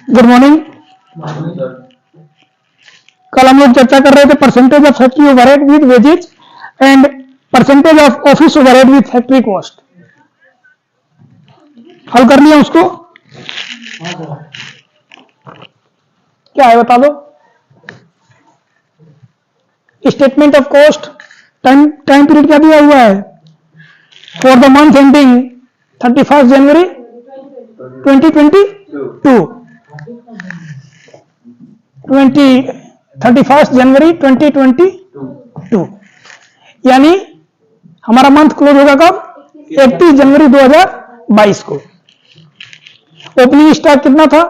Good morning. कल हम लोग चर्चा कर रहे थे percentage of factory overhead with wages and percentage of office overhead with factory cost. हल कर लिया उसको? क्या है बता दो। Statement of cost time period क्या दिया हुआ है for the month ending 31 January 31 January 2022, यानी हमारा मंथ क्लोज होगा कब? 31 जनवरी 2022 को। ओपनिंग स्टॉक कितना था?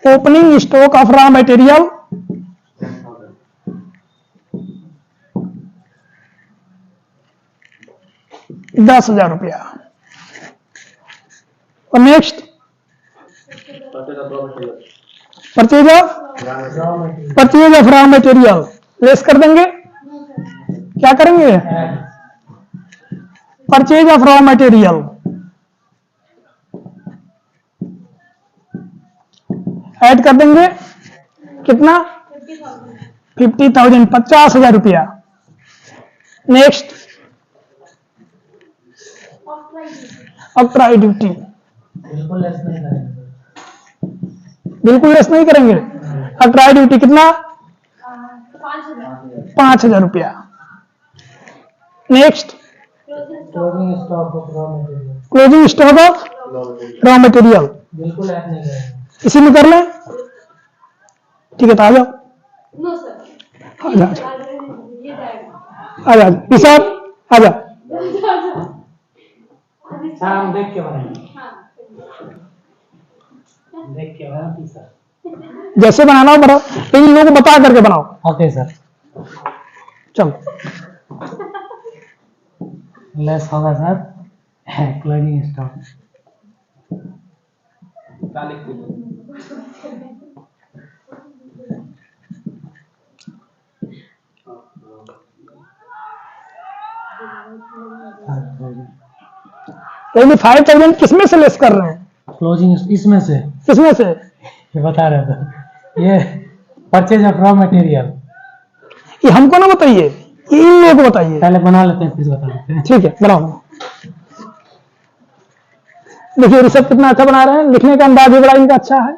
Opening stock of raw material 10,000 रुपया। और next purchase of raw material less कर देंगे। क्या करेंगे? Purchase of raw material add कर देंगे। कितना? 50,000, 50,000 रुपया। नेक्स्ट ऑक्ट्राई ड्यूटी बिल्कुल लेस नहीं करेंगे। ऑक्ट्राई ड्यूटी कितना? 5,000 रुपया। Next closing stock of raw material बिल्कुल ऐड नहीं करेंगे। इसी में कर लें। ठीक है, तो आ जाओ। आ जाओ पिसाब, आ जाओ। हम देख के बनाएंगे। देख के बनाओ पिसाब। जैसे बनाना हो बनाओ, लेकिन इन लोगों को बता करके बनाओ। Okay sir. चलो लेस होगा सर क्लोजिंग स्टॉक। लेकिन 5,000 किसमें से लेस कर रहे हैं? क्लोजिंग इसमें से। किसमें से? ये बता रहे थे ये परचेज ऑफ रॉ मटेरियल। ये हमको ना बताइए, ये इन लोगों को बताइए। पहले बना लेते हैं फिर बता देते हैं। ठीक है, बनाओ। देखिए ऋषभ कितना अच्छा बना रहे हैं, लिखने का अंदाज भी बड़ा इनका अच्छा है।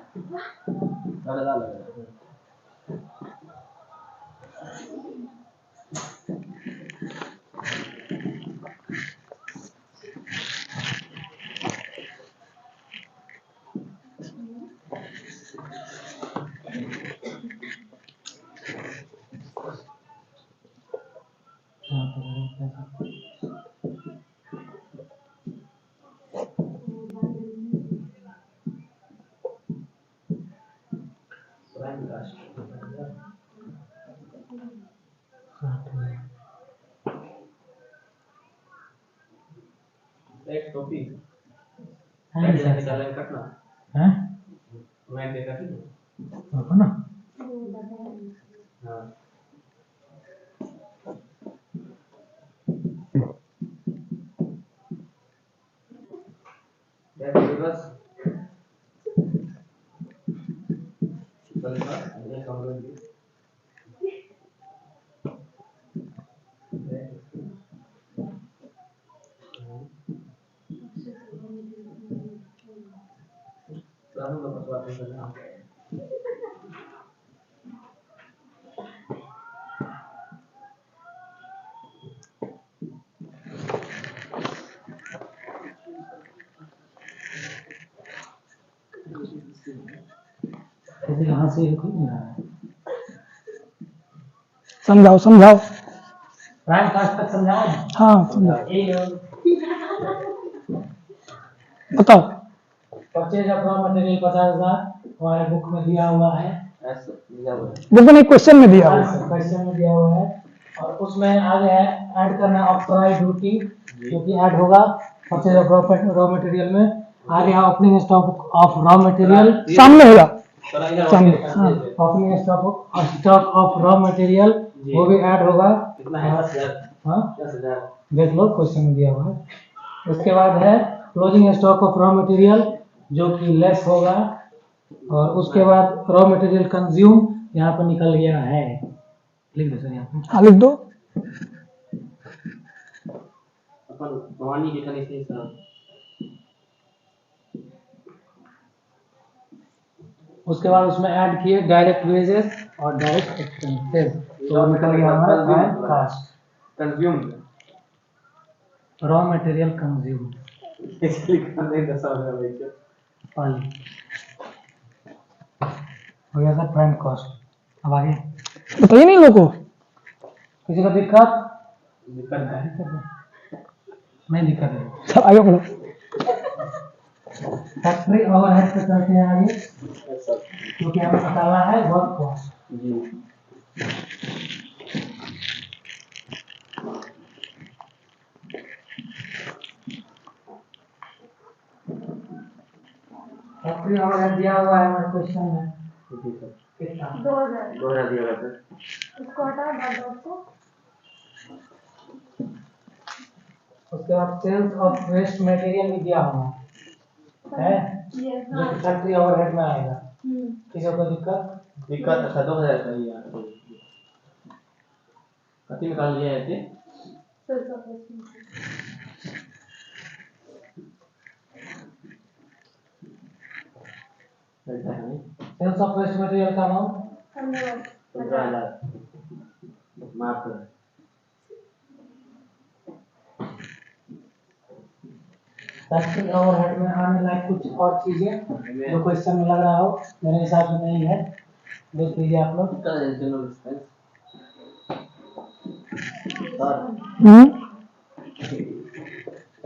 एक टॉपिक कटना हैं मैं देखा थी ना। हां बस चलना ये समझ ली राहुल का बात करना ऐसे कहां से कोई नहीं रहा है। समझाओ समझाओ। प्राइम कास्ट तक समझाओ। हाँ समझाओ, यही है। बताओ। परचेज ऑफ रॉ मटेरियल 50,000 हमारे बुक में दिया हुआ है। ऐसा दिया हुआ है बुक में क्वेश्चन में दिया हुआ है। क्वेश्चन में दिया हुआ है और उसमें आगे है ऐड करना ऑक्ट्राई ड्यूटी क्योंकि ऐड होगा परचेज ऑफ रॉ मटेरियल में। आगे है opening stock of raw material सामने होगा सामने। Opening stock of raw material वो भी ऐड होगा। कितना है 10,000 हाँ 10,000 देख लो क्वेश्चन में दिया हुआ है। उसके बाद है closing stock of raw material जो कि लेस होगा, और उसके बाद रॉ मटेरियल कंज्यूम यहाँ पर निकल गया है, लिख दो सर यहाँ पे। हाँ लिख दो। अपन भवानी के खाली से सर उसके बाद उसमें ऐड किए डायरेक्ट वेजेस और डायरेक्ट एक्सपेंसेस, तो निकल गया हमारा cost consume raw material consume इसलिए नहीं दसा है भाई पाली हो गया सर प्राइम कॉस्ट। अब आगे बताइए नहीं लोगों को। किसी को दिक्कत दिक्कत है नहीं? दिक्कत है। सर आगे बढ़ो। फैक्ट्री ओवरहेड पे चलते हैं आगे, क्योंकि हमें निकालना है वर्क कॉस्ट। जी फैक्ट्री ओवरहेड दिया हुआ है हमारे क्वेश्चन में जी सर कितना 2000 दिया हुआ सर उसको हटा दो उसको। उसके बाद सेल्स ऑफ वेस्ट मटेरियल भी दिया हुआ है ये जो हाँ। कि फैक्ट्री ओवरहेड में आएगा। हम्म। किसी को दिक्कत? दिक्कत अच्छा 2000 का ही यार कति निकाल लिया है थे सर का प्रश्न। ऐसा है नहीं सेल्स ऑफ वेस्ट मटेरियल का अमाउंट धन्यवाद। 15000 माफ कर फैक्ट्री ओवरहेड में आने लायक कुछ और चीजें जो क्वेश्चन में लग रहा हो, मेरे हिसाब से नहीं है, देख लीजिए आप लोग। का जनरल एक्सपेंस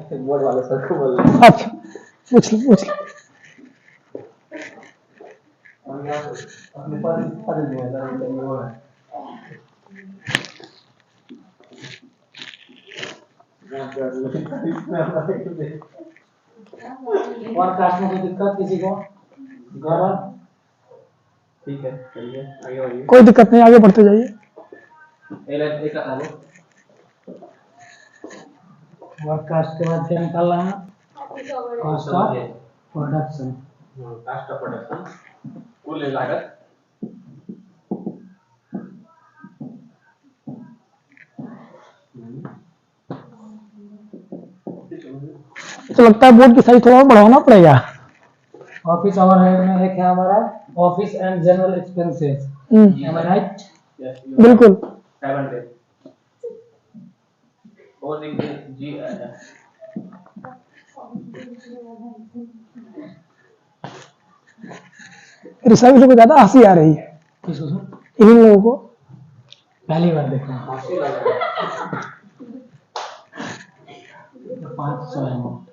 सर बोर्ड वाले सर को बोल रहे अच्छा पूछ लो। अपने पास नहीं है सर ये वो है और क्लास में कोई दिक्कत किसी को? गौरव ठीक है चलिए आगे बढ़िए कोई दिक्कत नहीं, आगे बढ़ते जाइए। एक का था वो वर्क कास्ट के बाद क्या निकालना है? Cost of production. Cost of production कुल लागत तो लगता है बोर्ड की साइज थोड़ा और बढ़ाना पड़ेगा। ऑफिस ओवरहेड में एक है हमारा office and general expenses, am I right? बिल्कुल। 700 और जी रिसर्च को ज्यादा हंसी आ रही है किसको सर? इन लोगों को। पहली बार देखा है। हाथी लगा 500 अमाउंट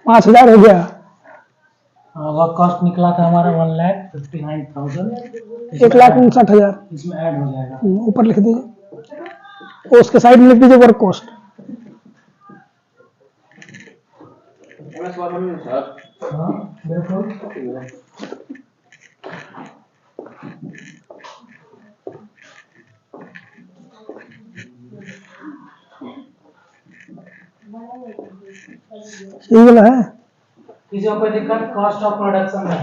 5000 हो गया। वर्क कॉस्ट निकला था हमारा 1,59,000। 1,59,000 इसमें ऐड हो जाएगा। ऊपर लिख दीजिए और उसके साइड में लिख दीजिए वर्क कॉस्ट। एमएस वर्ड में सर हाँ बिल्कुल। यही वाला है। किसी को कोई दिक्कत कॉस्ट ऑफ प्रोडक्शन में?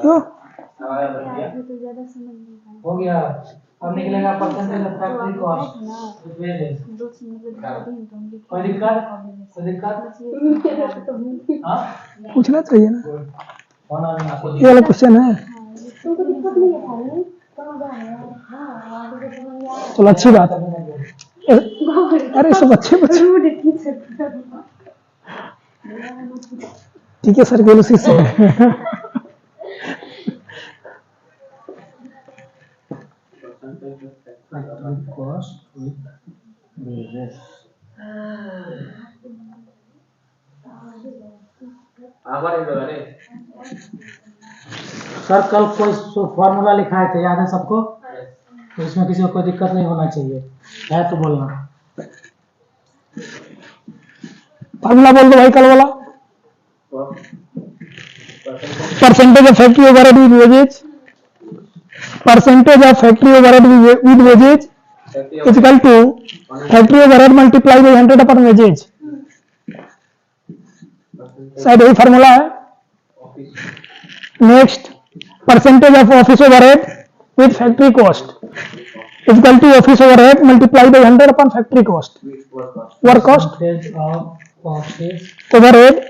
क्यों? आगे तो ज्यादा समझ नहीं आया। हो गया। अब निकलेगा percentage of factory cost wages. दो से मतलब ज्यादा ही होंगे। कोई दिक्कत? कोई दिक्कत? हाँ पूछना चाहिए ना, होना नहीं आपको ये वाला क्वेश्चन है। तुमको दिक्कत नहीं है भाई, समझ आ रहा है। हाँ आगे तो समझ आ रहा है। चलो अच्छी बात है। अरे सब अच्छे बच्चे। Rude teacher. ठीक है सर, केवल उसी से कॉस्ट विद वेजेस। आभार है लगा रे सर कल कोई फॉर्मूला लिखाए थे, याद है सबको? तो इसमें किसी को कोई दिक्कत नहीं होना चाहिए, है तो बोलना। फार्मूला बोल दो भाई कल वाला। Percentage of factory overhead with wages percentage of factory overhead with wages is equal to factory overhead multiply by 100 upon wages. शायद यही फार्मूला है। Next, percentage of office overhead with factory cost is equal to office overhead multiply by 100 upon factory cost. Work cost percentage of office overhead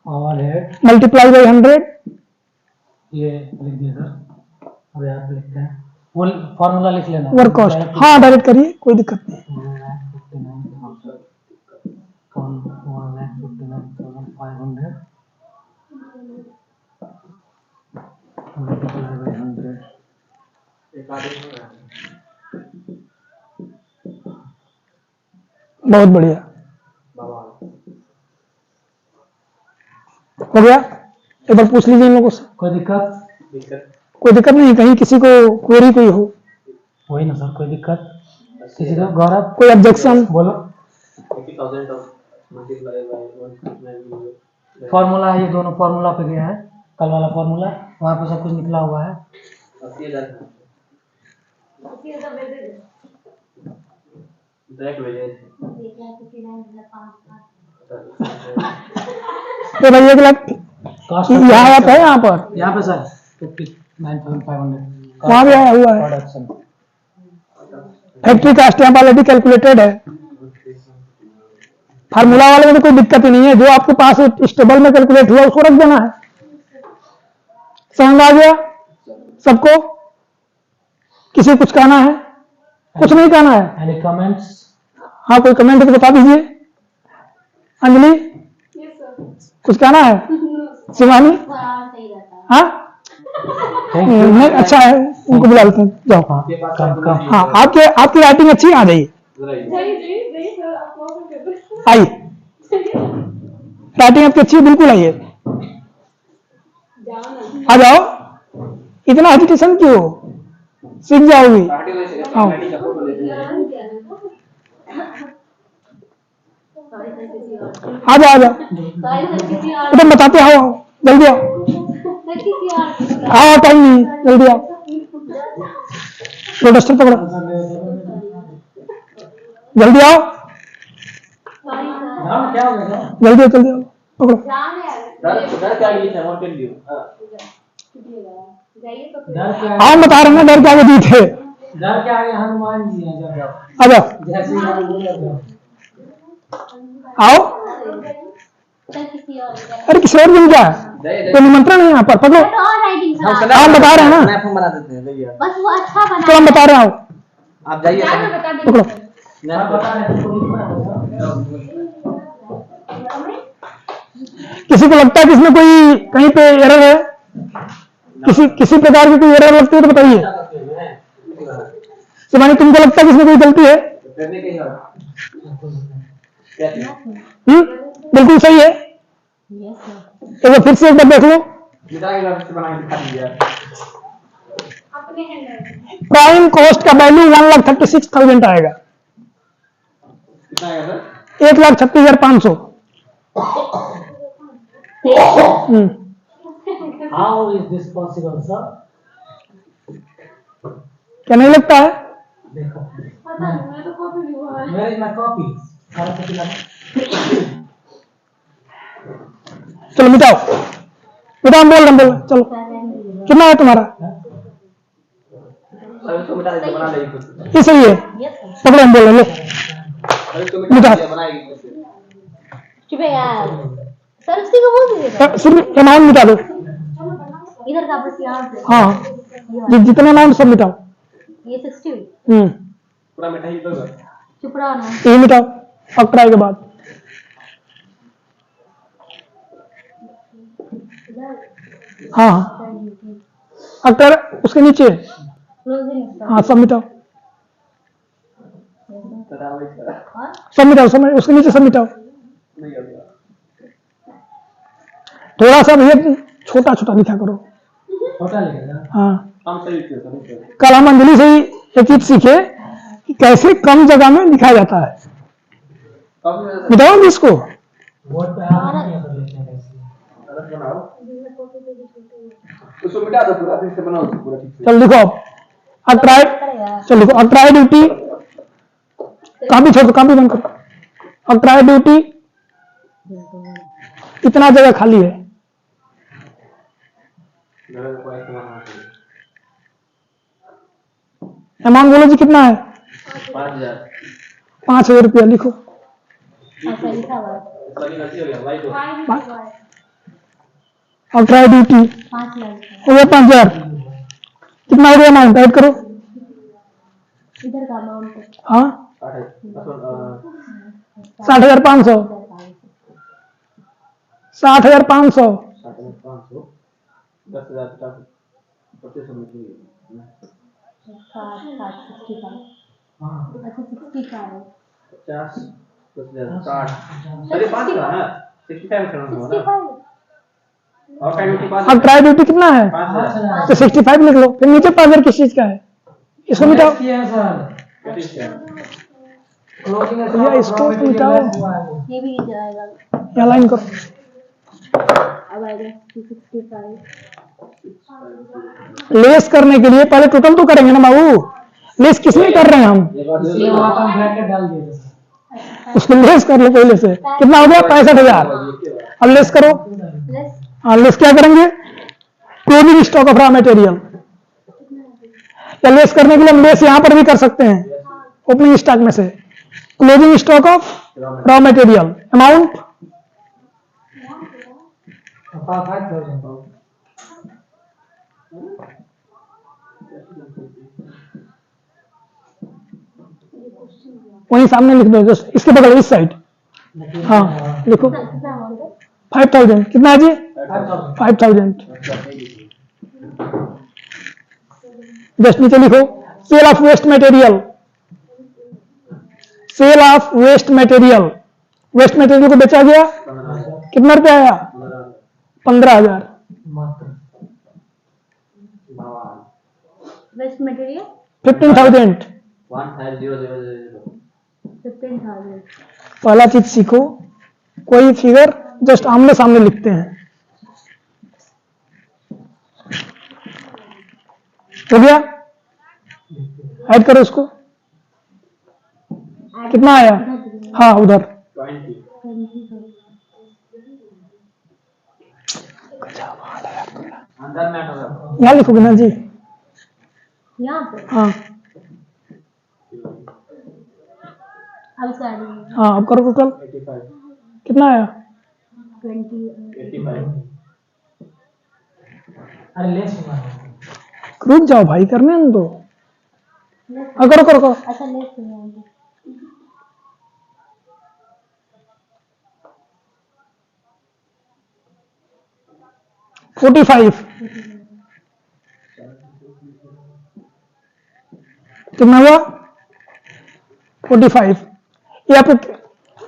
overhead, multiply by 100। ये लिख दिया sir. अब यहाँ पे लिखते हैं, वो फॉर्मूला लिख लेना। वर्क कॉस्ट, हाँ डायरेक्ट करिए, कोई दिक्कत नहीं। 1,59,500 multiplied by 100। बहुत बढ़िया, हो गया। एक बार पूछ लीजिए इन लोगों से, कोई दिक्कत? कोई दिक्कत नहीं, कहीं किसी को क्वेरी कोई हो, वही ना सर, कोई दिक्कत किसी को? गौरव, कोई ऑब्जेक्शन? बोलो। फॉर्मूला है, ये दोनों फॉर्मूला पे गया है, कल वाला फॉर्मूला, वहाँ पे सब कुछ निकला हुआ है। तो भाई 1,00,000 यहाँ आता है, यहाँ पर, यहाँ पे सर 59,500 वहाँ भी आया हुआ है। प्रोडक्शन। फैक्ट्री कास्ट यहाँ ऑलरेडी कैलकुलेटेड है, फार्मूला वाले में तो कोई दिक्कत ही नहीं है। जो आपके पास इस टेबल में कैलकुलेट हुआ उसको रख देना है। समझ में आ गया सबको? किसी कुछ कहना है? कुछ नहीं कहना है? Any comments? हाँ, कोई कमेंट है तो बता दीजिए। अंजलि, कुछ कहना है? शिवानी? हाँ, नहीं, अच्छा है, उनको बुला लेते हैं, जाओ। हाँ, आपकी राइटिंग अच्छी है, आ जाइए। आइए, राइटिंग आपकी अच्छी है, बिल्कुल आइए, आ जाओ। इतना हेजिटेशन क्यों? सीख जाओगी। आओ, आ जाओ, आ जाओ, एकदम बताते आओ, जल्दी आओ, आओ, टाइम नहीं, जल्दी आओ। प्रोडक्शन पकड़ो, जल्दी आओ, क्या हो गया? जल्दी आओ, जल्दी आओ, पकड़ो। डर क्या? हाँ, बता रहे हैं ना, डर के आगे जीत है। डर क्या है? हनुमान जी हैं, जब जाओ, आ जाओ, जय श्री राम बोलो, जाओ। आओ। अरे किसी और दिन क्या है? तो निमंत्रण है यहाँ पर, पकड़ो। हम बता रहे हैं ना, हम बना देते हैं भैया, बस वो अच्छा बना तो हम बता रहे हैं, आओ, आप जाइए है, बता देंगे। पकड़ो। आप बता रहे हैं, तुमको लिखना है। किसी को लगता है कि इसमें कोई कहीं पे एरर है? किसी प्रकार की कोई एरर लगती है तो बताइए। शिवानी, तुमको लगता है कि इसमें कोई गलती है? बिल्कुल सही है। एक बार फिर से एक बार देख लो। प्राइम कॉस्ट का वैल्यू 1,36,000 आएगा। कितना आएगा sir? 1,36,500। How is this possible, sir? क्या नहीं लगता है? देखो, पता नहीं, मैं तो कॉपी भी हुआ है। where is my copy? सारा कॉपी ला। चलो मिटाओ, मिटाओ, बोल रहे चलो। कितना है तुम्हारा? इसको मिटा दीजिए, बना लेगी खुद। ये सही है, पकड़ो, हम बोल रहे लो। इसको मिटा दीजिए, बनाएगी खुद से। चुप है यार, सर उसी को बोल दीजिएगा। सिर्फ अमाउंट मिटा दो। इधर का बस यहाँ से। हाँ, जितने अमाउंट सब मिटाओ। ये 60। पूरा मिठाई दो सर। चुप रहो ना। ये मिटाओ, अब ट्राई के बाद। हाँ, अक्टर उसके नीचे, हाँ सब मिटाओ, सब मिटाओ, सब उसके नीचे सब मिटाओ। थोड़ा सा भैया छोटा छोटा लिखा करो। छोटा लिखेगा। हाँ, हम सही थे सर। कल हम अंजलि से ही एक चीज सीखे कि कैसे कम जगह में लिखा जाता है। मिटाओ इसको। बोर्ड पे आ नहीं कर लेते हैं ऐसे। बनाओ, उसको मिटा दो पूरा, फिर से बनाओ उसको पूरा ठीक से। चल लिखो अब। अट्राई, चलो लिखो अट्राई ड्यूटी, कॉपी छोड़ दो, कॉपी बंद करो। अट्राई ड्यूटी इतना जगह खाली है, मेरे को एक माना है अमाउंट बोलो जी कितना है? 5000 5,000 रुपया लिखो। ऐसा लिखा हुआ है। सभी नसी हो गया वाइट हो 5 अट्राई ड्यूटी 5 लाख हो गया 5,000। कितना हो गया अमाउंट ऐड करो। इधर का अमाउंट हाँ 60,500 60,500 60,500 60,500 10,050 25 में की 65 हाँ अच्छा 65 है 50 10,060 अरे 5 का ना 65 करना होगा ना 65 और टाइम की 5 अब ट्राई ड्यूटी कितना है? 5,000 तो 65 लिख लो। फिर नीचे 5,000 किस चीज का है? इसको मिटाओ किया है सर। क्लोजिंग भैया, इसको मिटाओ। ये भी जाएगा यहाँ लाइन करो। अब आएगा 65 लेस करने के लिए पहले टोटल तो करेंगे ना बाबू। लेस किसमें कर रहे हैं हम? इसलिए वहाँ पर ब्रैकेट डाल दिए थे सर। उसको लेस कर लो पहले से। कितना हो गया? 65,000। अब लेस करो। प्लस हाँ लेस क्या करेंगे? Closing stock of raw material. या लेस करने के लिए हम लेस यहाँ पर भी कर सकते हैं ओपनिंग स्टॉक में से। Closing stock of raw material amount 5,000 वहीं सामने लिख दो, जस्ट इसके बगल इस साइड। हाँ लिखो कितना अमाउंट है 5,000। कितना है जी? 5,000। जस्ट नीचे लिखो sale of waste material. Sale of waste material, waste material को बेचा गया, कितना रुपया आया? 15,000। मात्र वेस्ट मटेरियल 15,000। 15,000 पहला चीज सीखो, कोई फिगर जस्ट आमने सामने लिखते हैं। हो गया? ऐड करो उसको। कितना आया? हाँ उधर 20 अंदर में होगा यहाँ लिखोगे ना जी? यहाँ पे हाँ अब साइड हाँ अब करो टोटल। 85 कितना आया? 20 85 अरे लेस हुआ है। रुक जाओ भाई, करने न दो। हाँ करो करो करो। अच्छा लेस नहीं 45 कितना हुआ? 45। ये आपको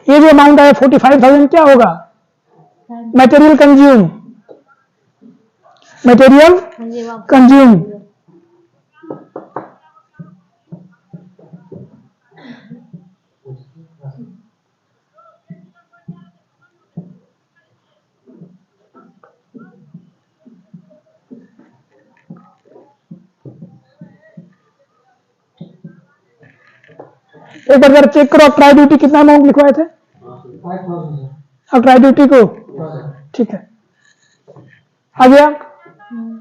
ये जो अमाउंट आया 45,000 क्या होगा? मटेरियल कंज्यूम, मटेरियल हाँ जी वापस कंज्यूम। एक बार जरा चेक करो ट्राई ड्यूटी कितना अमाउंट लिखवाए थे? 5,000 अब ट्राई ड्यूटी को ठीक है आ गया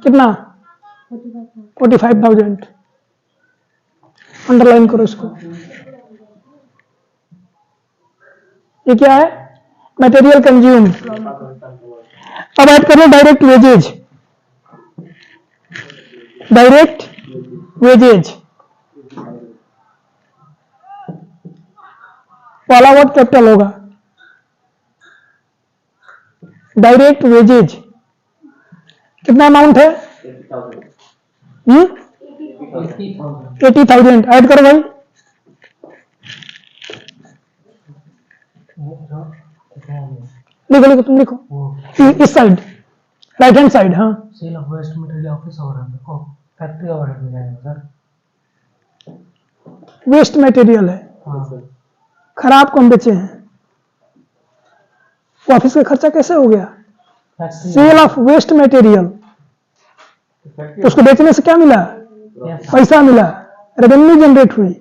कितना? 45,000। अंडरलाइन करो इसको। ये क्या है? Material consume. अब ऐड करो डायरेक्ट वेजेज। डायरेक्ट वेजेज वाला वर्ड कैपिटल होगा। डायरेक्ट वेजेज कितना अमाउंट है? 80,000। ऐड करो भाई। लिखो लिखो तुम लिखो इस साइड राइट हैंड साइड। हाँ sale of waste material office overhead factory overhead में जाएगा सर। वेस्ट मटेरियल है, हाँ खराब कम बेचे हैं, वो ऑफिस का खर्चा कैसे हो गया? Factory sale of waste material, उसको बेचने से क्या मिला? पैसा मिला, रेवेन्यू जनरेट हुई,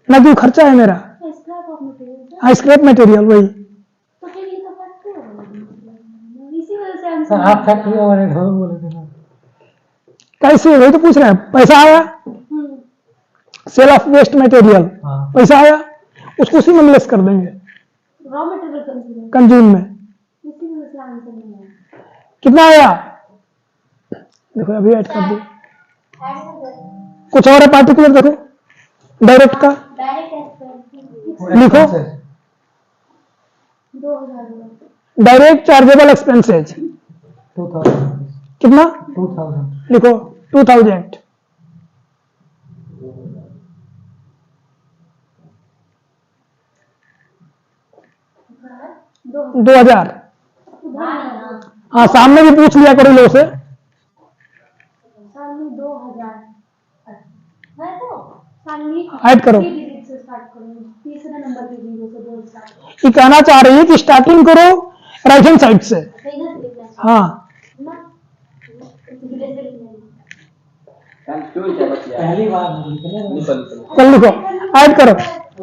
ना कि खर्चा है मेरा। Scrap of material. हाँ, स्क्रैप मटेरियल वही। तो फिर ये तो फैक्ट्री होगा, इसी वजह से हम सर आप फैक्ट्री ओवरहेड हो बोले थे ना। कैसे, वही तो पूछ रहे हैं। पैसा आया, सेल ऑफ वेस्ट मटेरियल, हाँ पैसा आया, उसको उसी में लेस कर देंगे रॉ मटेरियल कंज्यूम, कंज्यूम में। इसी वजह से आंसर नहीं आया। कितना आया देखो, अभी ऐड कर दो। ऐड कर दो। कुछ और है पार्टिकुलर, देखो डायरेक्ट का डायरेक्ट एक्सपेंस लिखो। 2000। डायरेक्ट चार्जेबल एक्सपेंसेज 2000 कितना 2000 लिखो, 2000। दो 2000। हाँ, सामने भी पूछ लिया करो लो से। सामने 2000 है तो सामने ऐड करो। 3 डिजिट से स्टार्ट करो, तीसरे नंबर पे 0 से 2 स्टार्ट। ये कहना चाह रही है कि स्टार्टिंग करो राइट हैंड साइड से। सही ना लिखना है हाँ, ना, धीरे से लिखना है। हम क्यों इसे बचिया पहली बार निकले निकल कल लिखो, ऐड करो,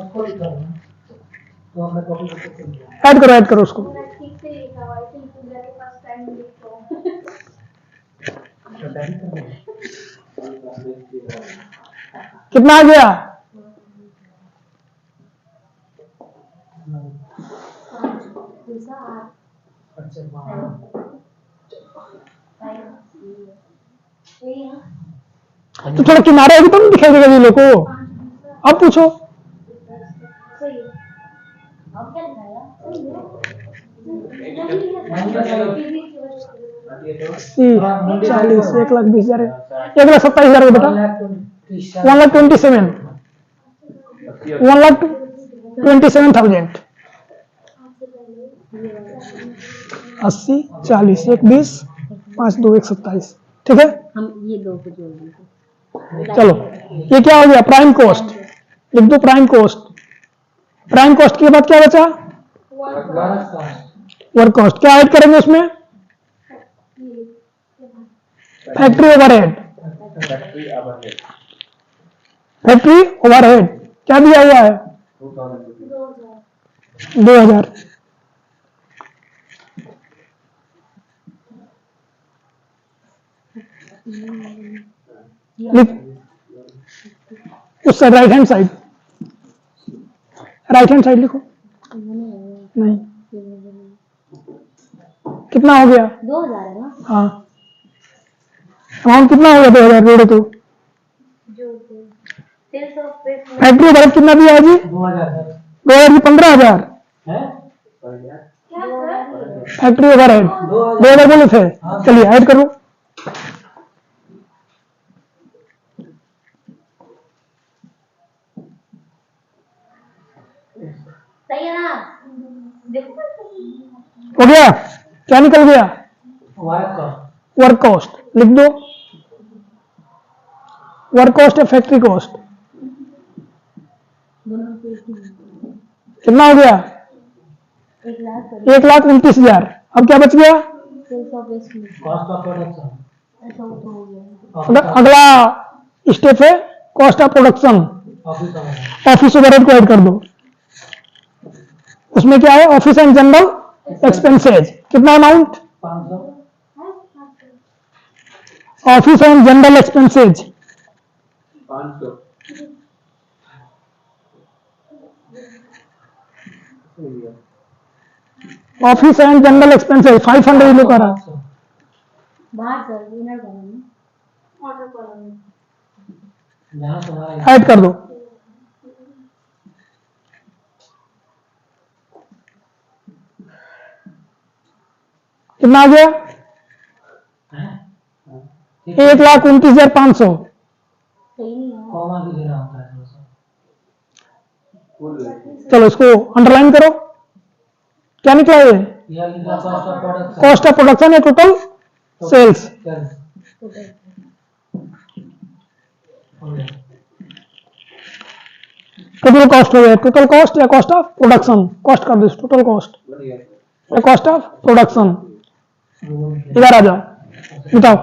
उसको भी करना तो हमने कॉपी करके ऐड करो उसको। पूरा ठीक से लिखा हुआ है, आई थिंक पूजा के पास टाइम लिखो। कितना आ गया? दूसरा अच्छा यही है तो थोड़ा किनारे अभी तो नहीं दिखाई देगा ये लोग को। अब पूछो। सही है। अब क्या लिखाया सही है। 80, 40, 1,20,000, 1,27,000 बेटा, 1,27,000, 1,27,000। 80, 40, 1, 20, 5, 2, 1, 27। ठीक है, हम ये दो को जोड़ देंगे। चलो ये क्या हो गया? प्राइम कॉस्ट लिख दो। प्राइम कॉस्ट, प्राइम कॉस्ट के बाद क्या बचा? Work cost. क्या ऐड करेंगे उसमें? Factory overhead. फैक्ट्री ओवरहेड क्या दिया हुआ है? 2000। लिख उस side, right hand side, right hand side लिखो। नहीं, कितना हो गया? 2000 है ना, हाँ, अमाउंट कितना हो गया? 2000 जोड़ो तो। जोड़ दे। Sales of waste factory overhead कितना दिया है जी? 2000 की 15,000। है क्या सर? फैक्ट्री ओवरहेड 2000 बोले थे। चलिए ऐड करो। सही है ना, देखो हो गया? क्या निकल गया? वर्क कॉस्ट लिख दो। वर्क कॉस्ट है फैक्ट्री कॉस्ट। कितना हो गया? 1,29,000। अब क्या बच गया? सेल्स ऑफ वेस्ट में कॉस्ट ऑफ प्रोडक्शन ऐसा तो हो गया। अगला स्टेप है cost of production. Office overhead को ऐड कर दो। उसमें क्या है? Office and general expenses. कितना amount? 500 office and general expenses 500 office and general expenses 500 ही लोग आ रहा। बाहर सर विनर करेंगे ऑर्डर करेंगे। जहाँ तुम्हारा ऐड कर दो। कितना आ गया? 1,29,500। सही नहीं है। कॉमा भी देना होता है थोड़ा सा। चलो इसको अंडरलाइन करो। क्या निकला ये? यह लिखा cost of production cost of production है टोटल सेल्स। टोटल कॉस्ट हो गया। टोटल कॉस्ट या कॉस्ट ऑफ प्रोडक्शन? कॉस्ट कर दो, टोटल कॉस्ट या कॉस्ट ऑफ प्रोडक्शन। इधर आ जाओ, बताओ।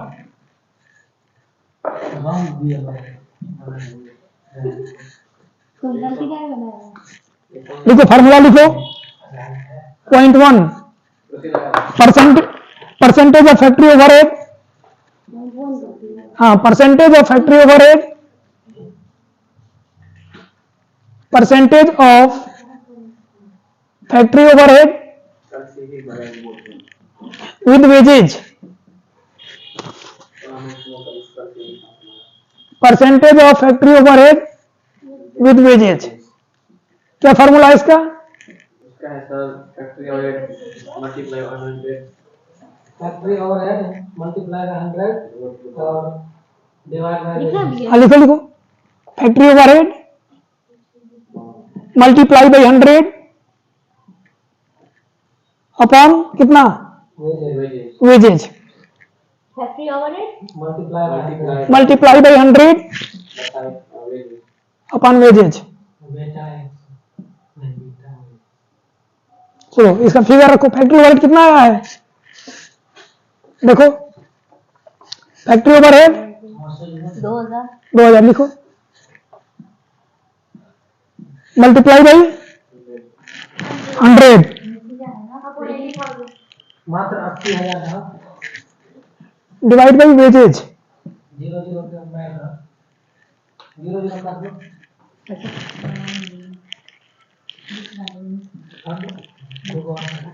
रॉन्ग दिया हुआ है। तो गलती क्या बनाया लिखो फार्मूला लिखो 0.1 परसेंटेज ऑफ फैक्ट्री ओवरहेड। हाँ, percentage of factory overhead, percentage of factory overhead with wages, percentage of factory overhead with wages. क्या फॉर्मूला है इसका? इसका है sir factory overhead multiply 100 factory overhead multiply 100 और डिवाइड बाय लिखा भी है हाँ लिखो लिखो, factory overhead multiply by 100 upon कितना? Wages. Factory overhead multiply multiply by 100 upon wages. बेटा है नहीं बेटा है। चलो इसका फिगर रखो, फैक्ट्री ओवरहेड कितना आया है देखो, फैक्ट्री ओवरहेड 2000 2000 लिखो, मल्टीप्लाई बाई 100 मात्र 80,000 था। Divide by wages. 0 0 के मैं 0 0 काट लो।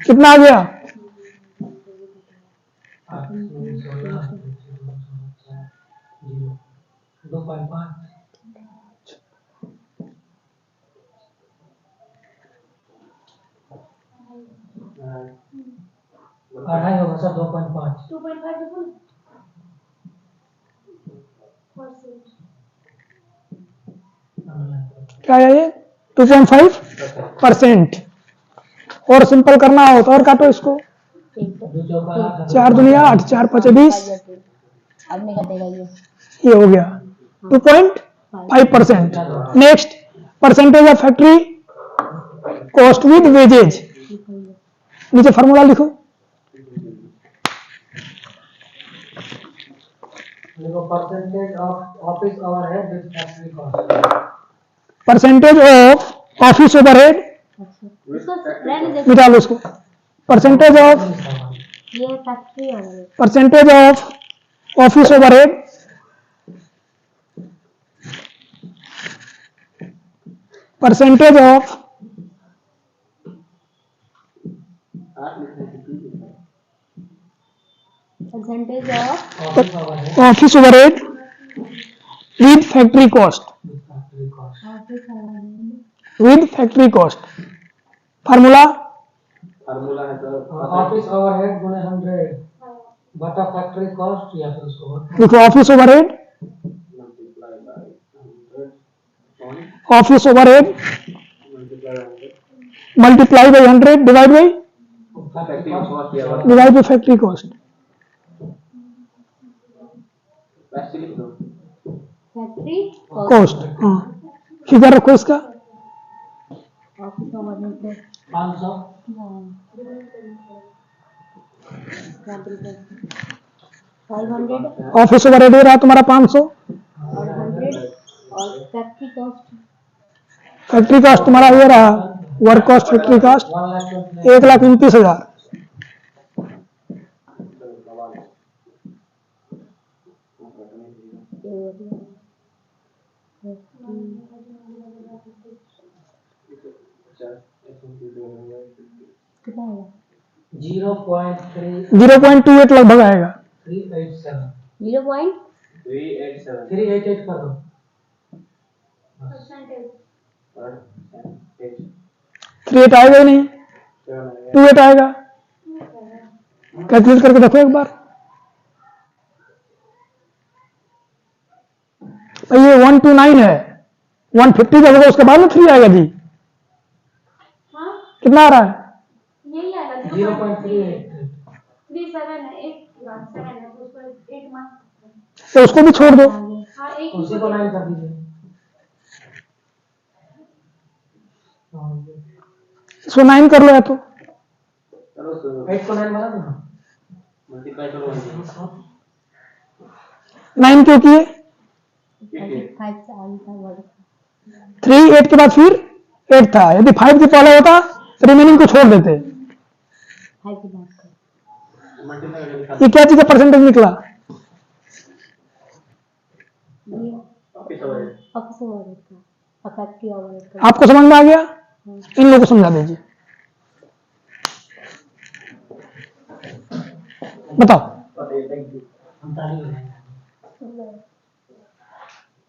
कितना आ गया? 2.5 अढ़ाई होगा सर 2.5 क्या है ये? 2.5%। और सिंपल करना हो तो और काटो इसको, 4 दुनिया 8, 4 5 20, अब नहीं कटेगा ये ये हो गया 2.5%। Next, percentage of factory cost with wages. नीचे फार्मूला लिखो, percentage of office overhead with factory cost. Percentage of office overhead, इसको रहने दे मिटा लो इसको, परसेंटेज ऑफ ये factory overhead percentage of office overhead percentage of percentage of office overhead with factory cost, office overhead with factory cost. Formula formula है sir office overhead गुणे 100 बटा फैक्ट्री कॉस्ट या फिर उसको लिखो, office overhead multiply by 100 office overhead multiply by 100 multiply by 100 divide by factory cost या divide by factory cost. वैसे लिख दो फैक्ट्री कॉस्ट। हाँ, फिगर रखो इसका, ऑफिस ओवरहेड 500 500 ऑफिस ओवरहेड दे रहा है तुम्हारा 500, और 100 और फैक्ट्री कॉस्ट फैक्ट्री कॉस्ट तुम्हारा ये रहा, वर्क कॉस्ट फैक्ट्री कॉस्ट 1,29,000। कितना है 0.3 0.28 लगभग आएगा। 387 387 388 कर दो। परसेंटेज 38 आएगा ही नहीं, 28 आएगा। कैलकुलेट करके देखो एक बार भाई, ये 129 है, 150 जब होगा उसके बाद में 3 आएगा जी। कितना आ रहा है? यही आएगा 0.38 37 है, 7 है, तो उसको 8 मार्क तो उसको भी छोड़ दो, हाँ एक उसी को 9 कर दीजिए। इसको 9 कर लो या तो चलो सर 8 को 9 बना दो ना। मल्टीप्लाई करो 9 क्यों किए? 5 से आगे था वर्ड 3 8 के बाद फिर 8 था, यदि 5 के पहले होता तो रिमेनिंग को छोड़ देते। 5 की बात कर मल्टीप्लाई करके दिखा ये क्या चीज का परसेंटेज निकला? ये ऑफिस ओवर ऑफिस वर्ड का फैक्ट्री वर्ड का आपको समझ में आ गया? इन लोगों को समझा दीजिए, बताओ।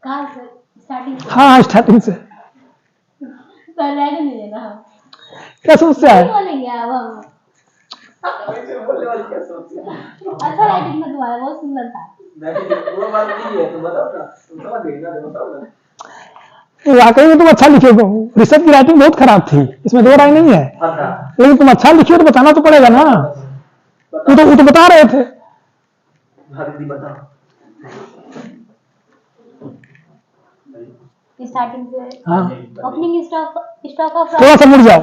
कहाँ से स्टार्टिंग से हाँ स्टार्टिंग से पर रहने नहीं देना हम क्या समस्या नहीं है? बोलेंगे अब हम बोलने वाली क्या सोचती है? अच्छा राइटिंग में तुम्हारा बहुत सुंदर था वो बात नहीं है, तुम बताओ ना, तुम समझ गए ना, बताओ ना। वाकई में तुम अच्छा लिखे हो, ऋषभ की राइटिंग बहुत खराब थी, इसमें दो राय नहीं है, अच्छा लेकिन तुम अच्छा लिखे हो तो बताना तो पड़ेगा ना। वो तो बता रहे थे। हाँ दीदी बताओ। स्टार्टिंग से हाँ ओपनिंग स्टॉक ऑफ थोड़ा सा मुड़ जाओ।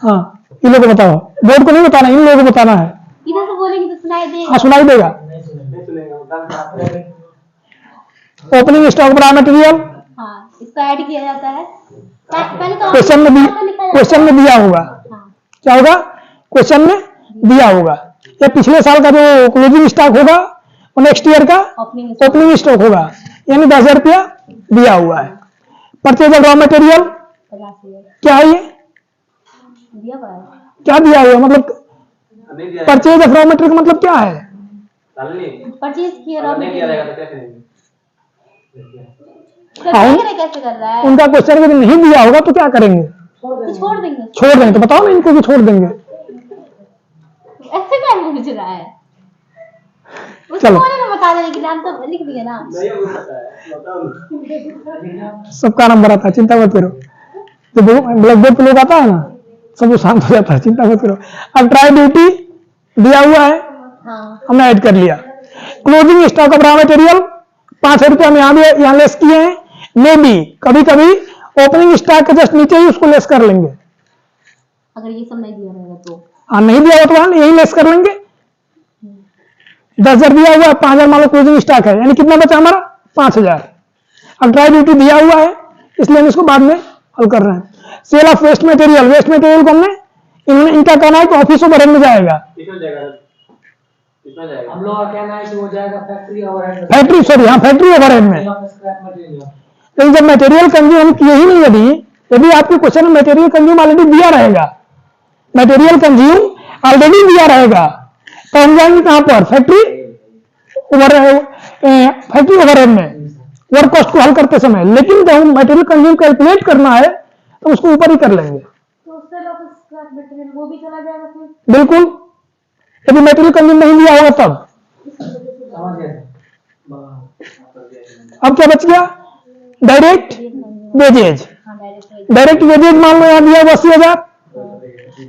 हाँ इन लोगों को बताओ, बोर्ड को नहीं बताना, इन लोगों को बताना है। इधर से बोलेंगे तो सुनाई देगा हाँ सुनाई देगा। नहीं सुनेंगे, वो काम खराब है। ओपनिंग स्टॉक रॉ मटेरियल हाँ इसको ऐड किया जाता है पहले तो क्वेश्चन में क्वेश्चन में दिया होगा, हाँ क्या होगा? क्वेश्चन में दिया होगा, या पिछले साल का जो क्लोजिंग स्टॉक होगा वो नेक्स्ट ईयर का ओपनिंग ओपनिंग स्टॉक होगा, यानी 10,000 रुपया दिया हुआ है। परचेज ऑफ रॉ मटेरियल 50,000 क्या है? ये दिया हुआ है क्या दिया हुआ मतलब? नहीं दिया परचेज ऑफ रॉ मटेरियल का मतलब क्या है? नहीं परचेज किया रॉ नहीं दिया रहेगा मटेरियल तो क्या करेंगे? कैसे कर रहा है उनका क्वेश्चन यदि नहीं दिया होगा तो क्या करेंगे? तो छोड़ देंगे छोड़ देंगे। तो बताओ ना इनको भी छोड़ देंगे। ऐसे क्या पूछ रहा है उसको चलो। बोले ना बता देने के लिए हम तो लिख दिए ना नहीं हो सकता है, बताओ ना। सबका नंबर आता है, चिंता मत करो। जब ब्लैक बोर्ड पे लोग आता है ना सब वो शांत हो जाता है, चिंता मत करो। अब ट्राई ड्यूटी दिया हुआ है, हाँ हमने ऐड कर लिया। Closing stock of raw material 5,000 रुपया हम यहाँ लेस किए हैं। मे बी कभी कभी ओपनिंग स्टॉक के जस्ट नीचे ही उसको लेस कर लेंगे। अगर ये सब नहीं दिया रहेगा तो हाँ नहीं दिया हुआ तो वहां यही लेस कर लेंगे। 10,000 दिया हुआ है, 5,000 मान लो क्लोजिंग स्टॉक है, यानी कितना बचा हमारा? 5,000। अब ट्राई ड्यूटी दिया हुआ है इसलिए हम इसको बाद में हल कर रहे हैं। Sale of waste material, waste material को हमने इनका कहना है कि ऑफिस ओवरहेड में जाएगा। किसमें जाएगा? किसमें जाएगा? हम लोग का कहना है कि वो जाएगा फैक्ट्री ओवरहेड में। फैक्ट्री सॉरी हाँ फैक्ट्री ओवरहेड में। स्क्रैप मटेरियल लेकिन जब मटेरियल कंज्यूम हम किए ही नहीं, यदि आपके क्वेश्चन में मटेरियल कंज्यूम ऑलरेडी दिया रहेगा, मटेरियल कंज्यूम ऑलरेडी दिया रहेगा, तो हम जाएंगे कहां पर? फैक्ट्री ओवरहेड में वर्क कॉस्ट को हल करते समय। लेकिन जब हम मटेरियल कंज्यूम कैलकुलेट करना है तो उसको ऊपर ही कर लेंगे। तो सेल ऑफ स्क्रैप मटेरियल वो भी चला जाएगा फिर बिल्कुल, यदि मटेरियल कंज्यूम नहीं दिया होगा तब। समझ गए? अब क्या बच गया? Direct wages. हाँ डायरेक्ट डायरेक्ट वेजेज मान लो यहाँ दिया हुआ 80,000।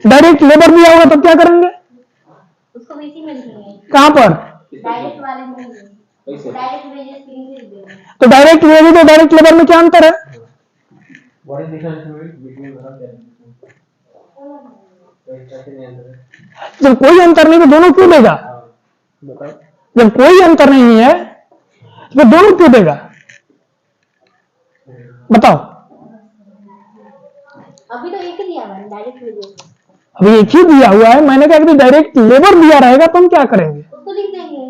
डायरेक्ट लेबर दिया होगा तब क्या करेंगे? उसको भी इसी में लिखेंगे कहां पर? डायरेक्ट वाले में डायरेक्ट वेजेस के नीचे लिख देंगे तो डायरेक्ट वेजेज और डायरेक्ट लेबर में क्या अंतर है? What is the difference between कैसे नहीं अंतर है? जब कोई अंतर नहीं तो दोनों क्यों देगा? बताओ। जब कोई अंतर नहीं है तो दोनों क्यों देगा? बताओ। अभी तो एक ही दिया हुआ है डायरेक्ट वेजेस अभी एक ही दिया हुआ है, मैंने कहा कि डायरेक्ट लेबर दिया रहेगा तो हम क्या करेंगे? उसको लिख देंगे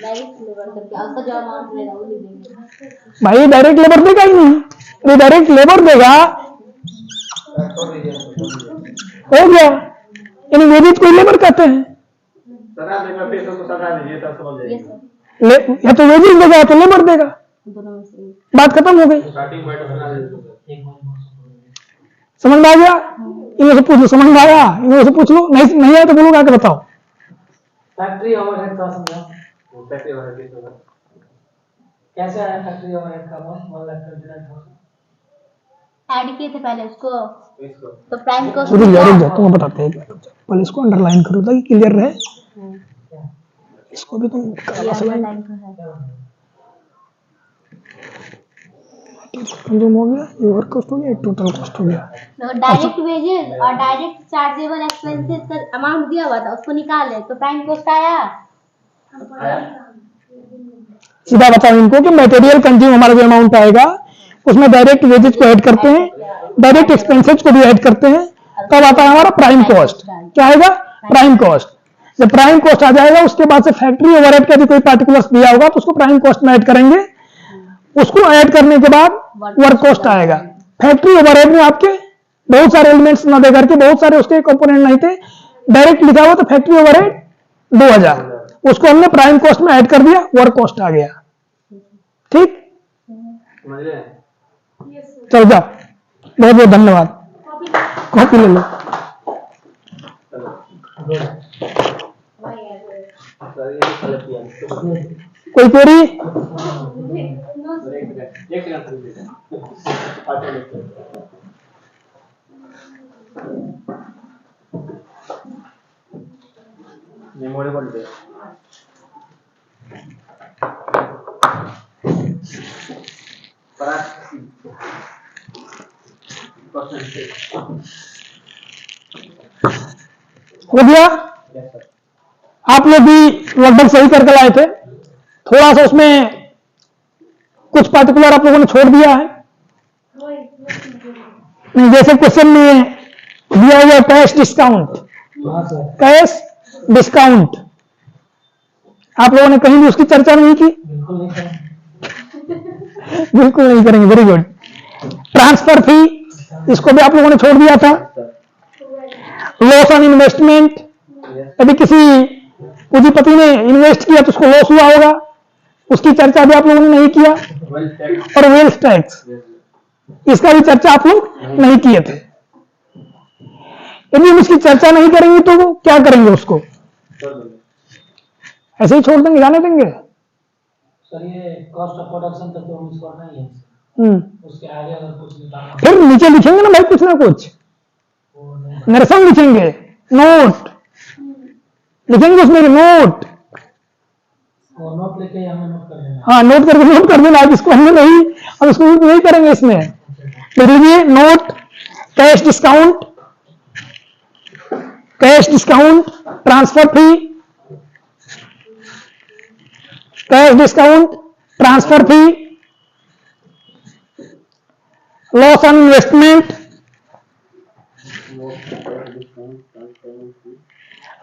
डायरेक्ट लेबर करके उसका जो अमाउंट रहेगा वो लिख देंगे भाई डायरेक्ट लेबर देगा ही नहीं, यदि डायरेक्ट लेबर देगा हो गया, यानी वेजेज को लेबर कहते हैं। सर मैं फिर तो समझा दीजिए तब समझ ये जाएगी। सब या तो वेजेज देगा या तो लेबर देगा, दोनों में से एक बात खत्म हो गई। स्टार्टिंग पॉइंट बना दीजिए। समझ में आ गया? इनमें से पूछ लो, समझ में आया? इनमें से पूछ लो, नहीं आया तो बोलो आके बताओ। फैक्ट्री ओवरहेड का समझो वो पैसे वाला किस होगा? कैसे आया फैक्ट्री ओवरहेड का अमाउंट 1,29,000। ऐड किए थे पहले उसको इसको तो प्राइम को रुक जाओ तुम बताते हैं, पहले इसको अंडरलाइन करो ताकि क्लियर रहे। इसको भी तुम टाइम का है कंज्यूम हो गया, ये वर्क कॉस्ट हो गया, टोटल कॉस्ट हो गया। तो डायरेक्ट वेजेस और डायरेक्ट चार्जेबल एक्सपेंसेस का अमाउंट दिया हुआ था उसको निकाले तो प्राइम कॉस्ट आया सीधा बताओ इनको कि मटेरियल कंज्यूम हमारा जो अमाउंट आएगा उसमें डायरेक्ट वेजेज को ऐड करते हैं, डायरेक्ट एक्सपेंसेज को भी ऐड करते हैं, तब आता है हमारा प्राइम कॉस्ट। क्या आएगा? Prime cost. जब प्राइम कॉस्ट आ जाएगा उसके बाद से फैक्ट्री ओवरहेड का भी कोई पार्टिकुलर्स दिया होगा तो उसको प्राइम कॉस्ट में ऐड करेंगे। उसको ऐड करने के बाद वर्क कॉस्ट आएगा। फैक्ट्री ओवरहेड में आपके बहुत सारे एलिमेंट्स न दे करके बहुत सारे उसके कंपोनेंट नहीं थे, डायरेक्ट लिखा हुआ तो फैक्ट्री ओवरहेड 2000, उसको हमने प्राइम कॉस्ट में ऐड कर दिया, वर्क कॉस्ट आ गया। ठीक, समझ रहे हैं? चल जाओ, बहुत बहुत धन्यवाद। कॉपी ले लो। सर ये गलत किया। कोई क्वेरी? एक सेकंड सर बेटा। आटे लेते हैं। मेमोरी बोल दे। हो गया? Yes sir. आप लोग भी लगभग सही करके लाए थे, थोड़ा सा उसमें कुछ पार्टिकुलर आप लोगों ने छोड़ दिया है। नहीं, जैसे क्वेश्चन में दिया हुआ कैश डिस्काउंट, हाँ सर, कैश डिस्काउंट आप लोगों ने कहीं भी उसकी चर्चा नहीं की। बिल्कुल नहीं करें। बिल्कुल नहीं करेंगे, वेरी गुड। ट्रांसफर फी, इसको भी आप लोगों ने छोड़ दिया था। लॉस ऑन इन्वेस्टमेंट, यदि किसी पूंजीपति ने इन्वेस्ट किया तो उसको लॉस हुआ होगा, उसकी चर्चा भी आप लोगों ने नहीं किया। और वेल्थ टैक्स, इसका भी चर्चा आप लोग नहीं किए थे। यदि हम इसकी चर्चा नहीं करेंगे तो क्या करेंगे? उसको ऐसे ही छोड़ देंगे, जाने देंगे? सर ये कॉस्ट ऑफ प्रोडक्शन तक तो हम इसको नहीं है, उसके आगे अगर कुछ निकालना फिर नीचे लिखेंगे ना भाई कुछ ना कुछ, वो नहीं, निरसन लिखेंगे, नोट लिखेंगे उसमें, नोट। वो नोट लेके हमें नोट कर लेना। हाँ, नोट करके नोट कर देना। आज इसको हमने नहीं, अब इसको नहीं करेंगे इसमें। लिख लीजिए note cash discount, cash discount, transfer fee, cash discount, transfer fee, loss on investment,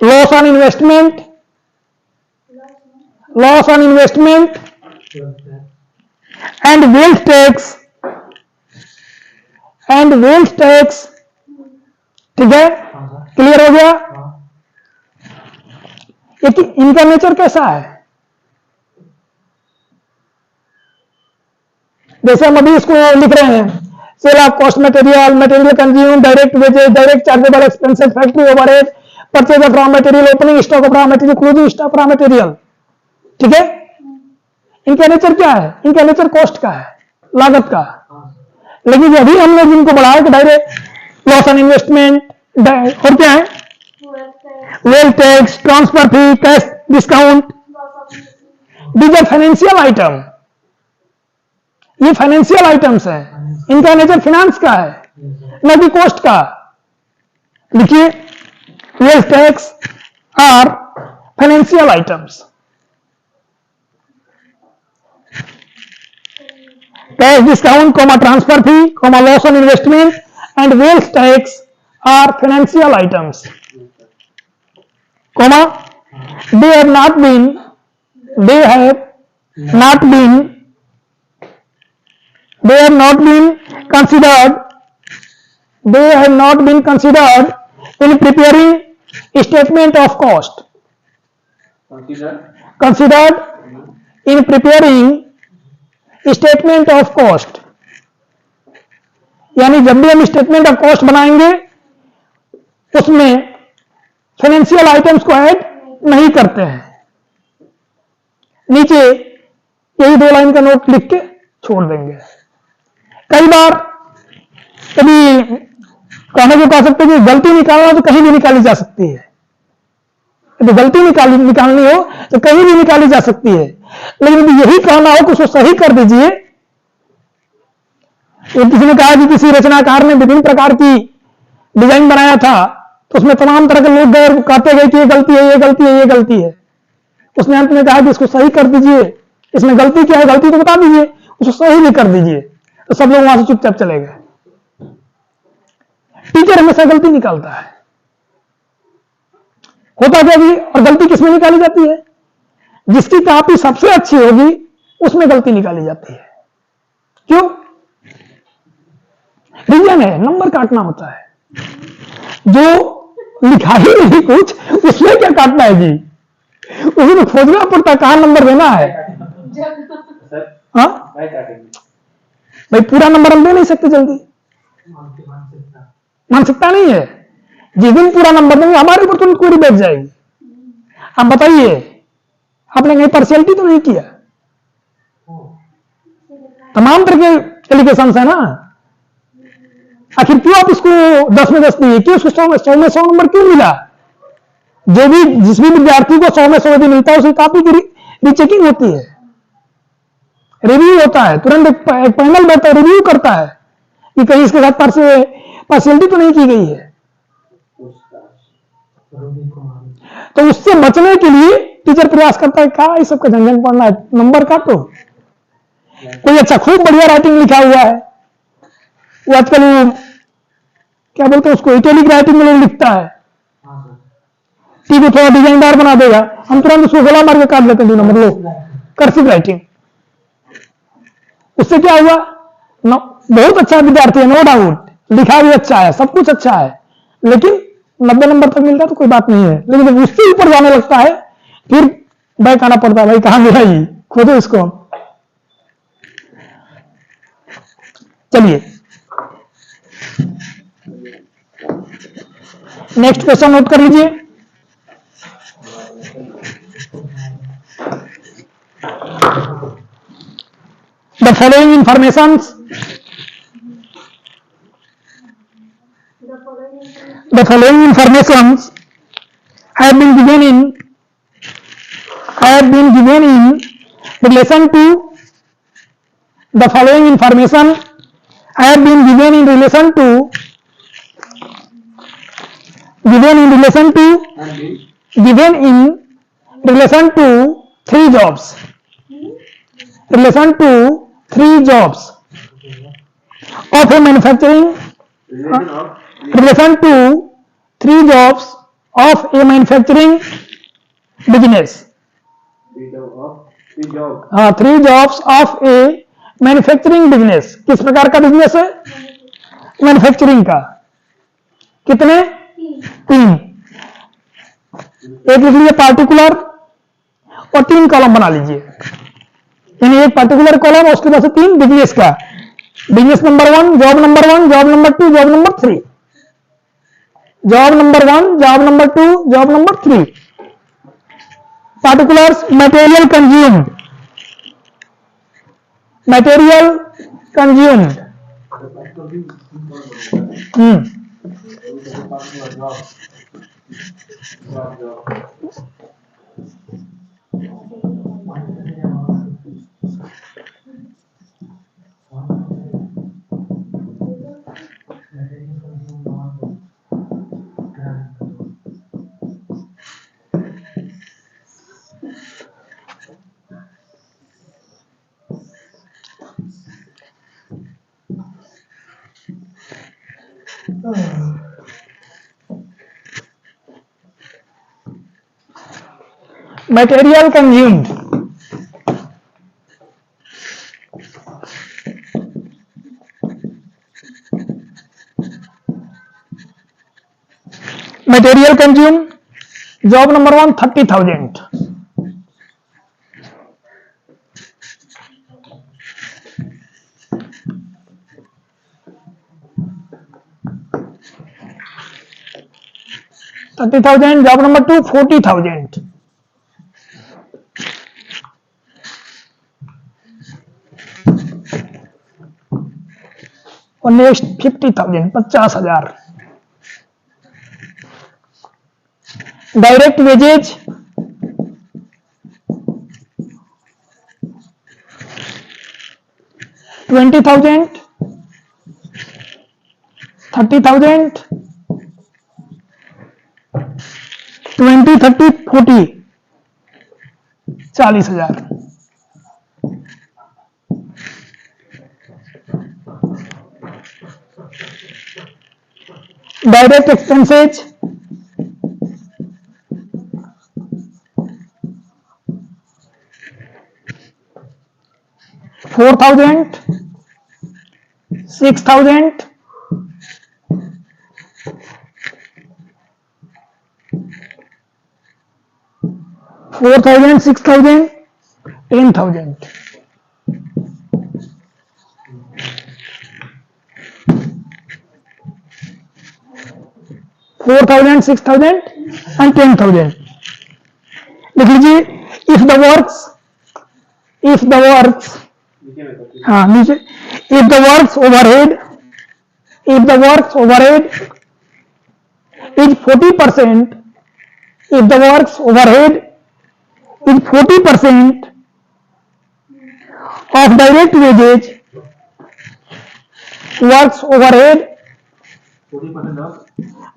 loss on investment, loss on investment and wealth tax, and wealth tax. ठीक है, हाँ सर, क्लियर हो गया? हाँ इनका नेचर कैसा है? जैसे हम अभी इसको लिख रहे हैं, sale of cost material, material consume, direct wages, direct chargeable expenses, factory overhead, purchase of raw material, opening stock of raw material, closing stock raw material. ठीक है, इनका नेचर क्या है? इनका नेचर कॉस्ट का है, लागत का। लेकिन अभी हमने जिनको बढ़ाया कि डायरेक्ट लॉस ऑन इन्वेस्टमेंट, और क्या है? Wealth tax, transfer fee, cash discount, these are financial item. ये फाइनेंशियल आइटम्स हैं, इनका नेचर फिनांस का है, न कि कॉस्ट का। लिखिए, wealth tax are financial items, cash discount, transfer fee, loss on investment and wealth tax are financial items, they have not been considered in preparing statement of cost. Considered in preparing statement of cost. यानी जब भी हम statement of cost बनाएंगे उसमें financial items को add नहीं करते हैं। नीचे यही 2 लाइन का नोट लिख के छोड़ देंगे। कई बार कभी कहने को कह सकते हैं कि गलती निकालना तो कहीं भी निकाली जा सकती है, यदि गलती निकालनी हो तो कहीं भी निकाली जा सकती है। लेकिन यदि यही कहना हो कि उसको सही कर दीजिए, किसी ने कहा कि किसी रचनाकार ने विभिन्न प्रकार की डिजाइन बनाया था तो उसमें तमाम तरह के लोग गए कहते गए कि ये गलती है, ये गलती है, ये गलती है। उसने अंत में कहा कि इसको सही कर दीजिए, इसमें गलती क्या है, गलती तो बता दीजिए, उसको सही भी कर दीजिए, तो सब लोग वहां से चुपचाप चले गए। टीचर हमेशा गलती निकालता है। होता क्या जी, और गलती किसमें निकाली जाती है? जिसकी कॉपी सबसे अच्छी होगी उसमें गलती निकाली जाती है। क्यों? रीजन है, नंबर काटना होता है। जो लिखा ही नहीं कुछ, उसमें क्या काटना है जी? उसमें खोजना पड़ता है कहां नंबर देना है। सर हाँ भाई काटेंगे। भाई, पूरा नंबर हम दे नहीं सकते जल्दी, मानसिकता नहीं है। जिस दिन पूरा नंबर देंगे हमारे ऊपर तुरंत क्वेरी बैठ जाएगी। आप बताइए, आपने कहीं पार्शियलिटी तो नहीं किया? तमाम तरह के एलिगेशन है ना। आखिर क्यों आप उसको 10 में 10 दिए? क्यों उसको 100 में 100 नंबर क्यों मिला? जो भी जिस भी विद्यार्थी को 100 में 100 यदि मिलता है उसकी कॉपी की रीचेकिंग होती है, रिव्यू होता है, तुरंत एक पैनल बैठता है, रिव्यू करता है कि कहीं इसके साथ पार्शियलिटी तो नहीं की गई है। तो उससे बचने के लिए टीचर प्रयास करता है, क्या इस सबका झंझट पढ़ना है, नंबर काटो। कोई अच्छा खूब बढ़िया राइटिंग लिखा हुआ है, वो आजकल क्या बोलते हैं उसको, इटैलिक राइटिंग में लोग लिखता है, टी को थोड़ा डिजाइनदार बना देगा, हम तुरंत उसको गला मार के काट लेते हैं 2 नंबर। लो, कर्सिव राइटिंग। उससे क्या हुआ? बहुत अच्छा विद्यार्थी है, नो डाउट, लिखा भी अच्छा है, सब कुछ अच्छा है, लेकिन 90 नंबर तक मिलता है तो कोई बात नहीं है। लेकिन जब उससे ऊपर जाने लगता है फिर बैक आना पड़ता है, भाई कहां मिला जी, खोदो इसको। चलिए नेक्स्ट क्वेश्चन नोट कर लीजिए। The following informations The following informations have been given in relation to the following information have been given in relation to 3 jobs. Relation to 3 jobs of a manufacturing. Relation to 3 jobs of a manufacturing business. 3 jobs of a manufacturing business. किस प्रकार का business है? Manufacturing का। कितने? 3। एक लिख लीजिए particular और 3 कॉलम बना लीजिए, यानी एक पार्टिकुलर कॉलम और उसके बाद से 3 बिजनेस का। Business number 1, job number 1, job number 2, job number 3। Job number 1, job number 2, job number 3। Particulars, material consumed, material consumed. Material consumed, material consumed, job number 1 30,000, job number 2 40,000, और next 50,000 50,000। Direct wages 20,000 30,000 20 30 40 40,000। Direct expenses, $4,000, $6,000, $4,000, $6,000, $10,000. $4,000, $6,000 and $10,000. लिख लीजिए if the works नीचे में करती हाँ नीचे if the works overhead is 40%, if the works overhead is 40% of direct wages, works overhead 40% of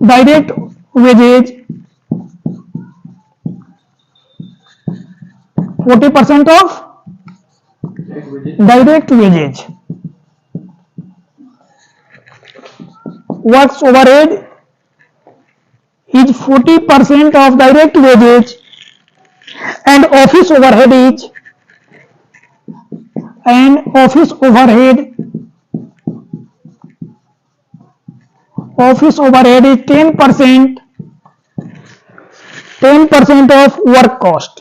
direct wages 40% of direct wages, works overhead is 40% of direct wages and office overhead is 10% of work cost